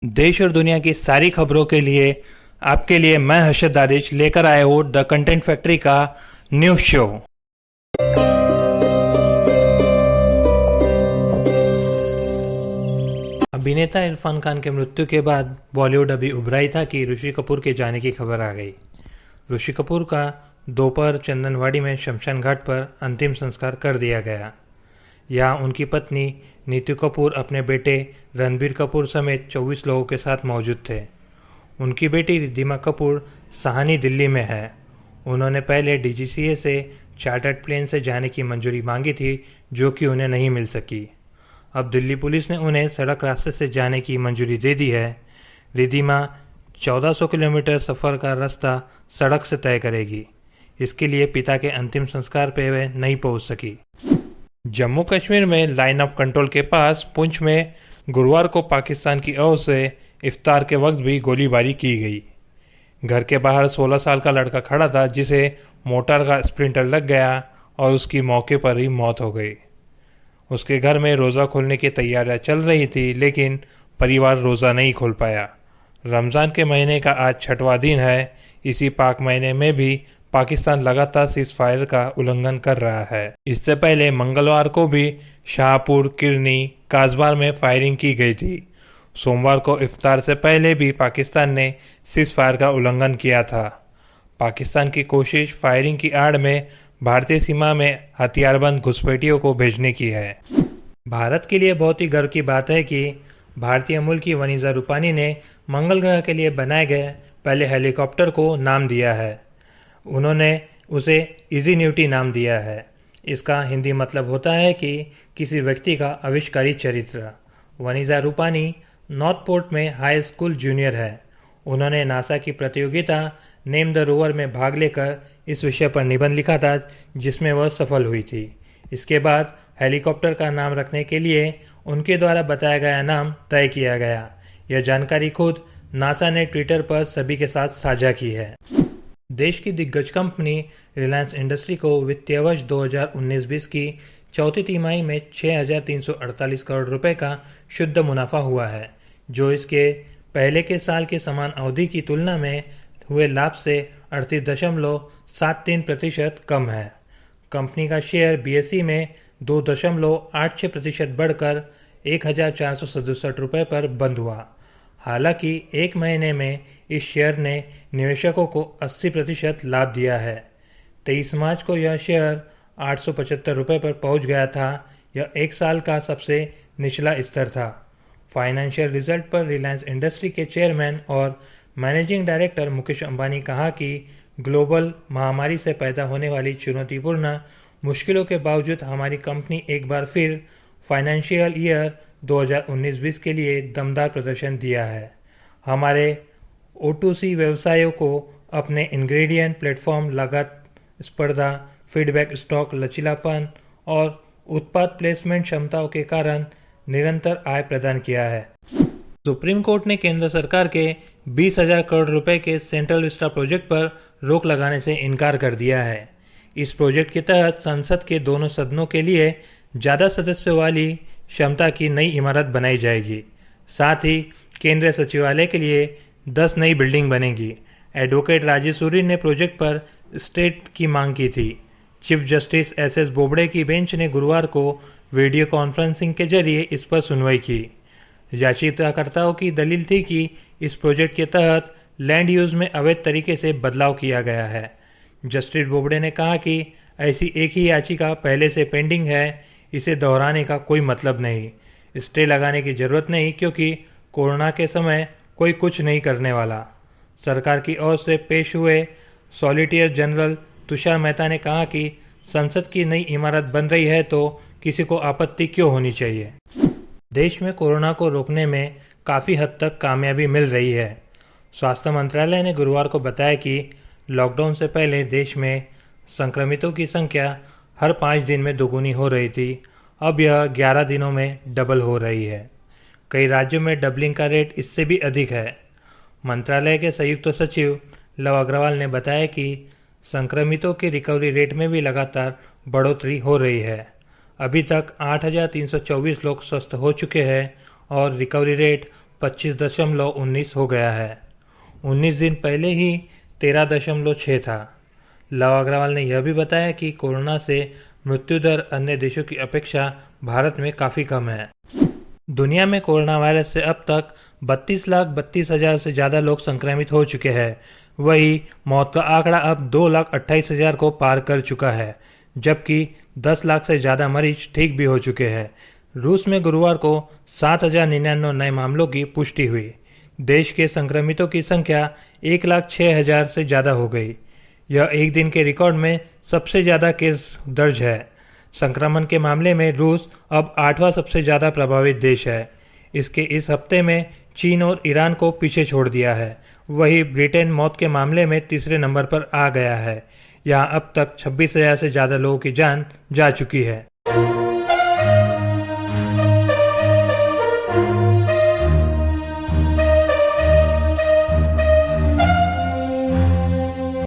देश और दुनिया की सारी खबरों के लिए आपके लिए मैं हर्षद दादिश लेकर आया हूँ द कंटेंट फैक्ट्री का न्यूज शो। अभिनेता इरफान खान के मृत्यु के बाद बॉलीवुड अभी उभरा था कि ऋषि कपूर के जाने की खबर आ गई। ऋषि कपूर का दोपहर चंदनवाड़ी में शमशान घाट पर अंतिम संस्कार कर दिया गया। यहाँ उनकी पत्नी नीतू कपूर अपने बेटे रणबीर कपूर समेत 24 लोगों के साथ मौजूद थे। उनकी बेटी रिद्धिमा कपूर सहानी दिल्ली में है। उन्होंने पहले डीजीसीए से चार्टर्ड प्लेन से जाने की मंजूरी मांगी थी, जो कि उन्हें नहीं मिल सकी। अब दिल्ली पुलिस ने उन्हें सड़क रास्ते से जाने की मंजूरी दे दी है। रिद्धिमा 1400 किलोमीटर सफ़र का रास्ता सड़क से तय करेगी। इसके लिए पिता के अंतिम संस्कार पे वे नहीं पहुंच सकी। जम्मू कश्मीर में लाइन ऑफ कंट्रोल के पास पुंछ में गुरुवार को पाकिस्तान की ओर से इफ्तार के वक्त भी गोलीबारी की गई। घर के बाहर 16 साल का लड़का खड़ा था, जिसे मोटर का स्प्लिंटर लग गया और उसकी मौके पर ही मौत हो गई। उसके घर में रोज़ा खोलने की तैयारियां चल रही थी, लेकिन परिवार रोज़ा नहीं खोल पाया। रमज़ान के महीने का आज 6वां दिन है। इसी पाक महीने में भी पाकिस्तान लगातार सीज फायर का उल्लंघन कर रहा है। इससे पहले मंगलवार को भी शाहपुर, किरनी, काजबार में फायरिंग की गई थी। सोमवार को इफ्तार से पहले भी पाकिस्तान ने सीज फायर का उल्लंघन किया था। पाकिस्तान की कोशिश फायरिंग की आड़ में भारतीय सीमा में हथियारबंद घुसपैठियों को भेजने की है। भारत के लिए बहुत ही गर्व की बात है कि भारतीय मूल की वनीजा रूपानी ने मंगल ग्रह के लिए बनाए गए पहले हेलीकॉप्टर को नाम दिया है। उन्होंने उसे इजीन्यूटी नाम दिया है। इसका हिंदी मतलब होता है कि किसी व्यक्ति का आविष्कारी चरित्र। वनीजा रूपानी नॉर्थ पोर्ट में हाई स्कूल जूनियर है। उन्होंने नासा की प्रतियोगिता नेम द रोवर में भाग लेकर इस विषय पर निबंध लिखा था, जिसमें वह सफल हुई थी। इसके बाद हेलीकॉप्टर का नाम रखने के लिए उनके द्वारा बताया गया नाम तय किया गया। यह जानकारी खुद नासा ने ट्विटर पर सभी के साथ साझा की है। देश की दिग्गज कंपनी रिलायंस इंडस्ट्री को वित्तीय वर्ष 2019-20 की चौथी तिमाही में 6,348 करोड़ रुपए का शुद्ध मुनाफा हुआ है, जो इसके पहले के साल के समान अवधि की तुलना में हुए लाभ से 38.73% कम है। कंपनी का शेयर बीएसई में 2.86% बढ़कर 1,467 रुपये पर बंद हुआ। हालांकि एक महीने में इस शेयर ने निवेशकों को 80% लाभ दिया है। 23 मार्च को यह शेयर 875 रुपये पर पहुंच गया था। यह एक साल का सबसे निचला स्तर था। फाइनेंशियल रिजल्ट पर रिलायंस इंडस्ट्री के चेयरमैन और मैनेजिंग डायरेक्टर मुकेश अंबानी कहा कि ग्लोबल महामारी से पैदा होने वाली चुनौतीपूर्ण मुश्किलों के बावजूद हमारी कंपनी एक बार फिर फाइनेंशियल ईयर 2019-20 के लिए दमदार प्रदर्शन दिया है। हमारे O2C व्यवसायों को अपने इंग्रेडिएंट प्लेटफॉर्म, लागत स्पर्धा, फीडबैक, स्टॉक लचीलापन और उत्पाद प्लेसमेंट क्षमताओं के कारण निरंतर आय प्रदान किया है। सुप्रीम कोर्ट ने केंद्र सरकार के 20,000 करोड़ रुपए के सेंट्रल विस्टा प्रोजेक्ट पर रोक लगाने से इनकार कर दिया है। इस प्रोजेक्ट के तहत संसद के दोनों सदनों के लिए ज़्यादा सदस्यों वाली क्षमता की नई इमारत बनाई जाएगी। साथ ही केंद्रीय सचिवालय के लिए 10 नई बिल्डिंग बनेगी। एडवोकेट राजीव सूरी ने प्रोजेक्ट पर स्टेट की मांग की थी। चीफ जस्टिस SS बोबड़े की बेंच ने गुरुवार को वीडियो कॉन्फ्रेंसिंग के जरिए इस पर सुनवाई की। याचिकाकर्ताओं की दलील थी कि इस प्रोजेक्ट के तहत लैंड यूज में अवैध तरीके से बदलाव किया गया है। जस्टिस बोबड़े ने कहा कि ऐसी एक ही याचिका पहले से पेंडिंग है, इसे दोहराने का कोई मतलब नहीं। स्टे लगाने की जरूरत नहीं, क्योंकि कोरोना के समय कोई कुछ नहीं करने वाला। सरकार की ओर से पेश हुए सॉलिसिटर जनरल तुषार मेहता ने कहा कि संसद की नई इमारत बन रही है तो किसी को आपत्ति क्यों होनी चाहिए। देश में कोरोना को रोकने में काफ़ी हद तक कामयाबी मिल रही है। स्वास्थ्य मंत्रालय ने गुरुवार को बताया कि लॉकडाउन से पहले देश में संक्रमितों की संख्या हर 5 दिन में दोगुनी हो रही थी। अब यह 11 दिनों में डबल हो रही है। कई राज्यों में डबलिंग का रेट इससे भी अधिक है। मंत्रालय के संयुक्त सचिव लव अग्रवाल ने बताया कि संक्रमितों के रिकवरी रेट में भी लगातार बढ़ोतरी हो रही है। अभी तक 8,324 लोग स्वस्थ हो चुके हैं और रिकवरी रेट 25.19 हो गया है। 19 दिन पहले ही 13.6 था। लव अग्रवाल ने यह भी बताया कि कोरोना से मृत्यु दर अन्य देशों की अपेक्षा भारत में काफ़ी कम है। दुनिया में कोरोना वायरस से अब तक 32,32,000 से ज़्यादा लोग संक्रमित हो चुके हैं। वहीं मौत का आंकड़ा अब 2,28,000 को पार कर चुका है, जबकि 10 लाख से ज़्यादा मरीज ठीक भी हो चुके हैं। रूस में गुरुवार को 7,099 नए मामलों की पुष्टि हुई। देश के संक्रमितों की संख्या 1,06,000 से ज़्यादा हो गई। यह एक दिन के रिकॉर्ड में सबसे ज़्यादा केस दर्ज है। संक्रमण के मामले में रूस अब 8वां सबसे ज़्यादा प्रभावित देश है। इसके इस हफ्ते में चीन और ईरान को पीछे छोड़ दिया है। वहीं ब्रिटेन मौत के मामले में तीसरे नंबर पर आ गया है। यहाँ अब तक 26,000 से ज़्यादा लोगों की जान जा चुकी है।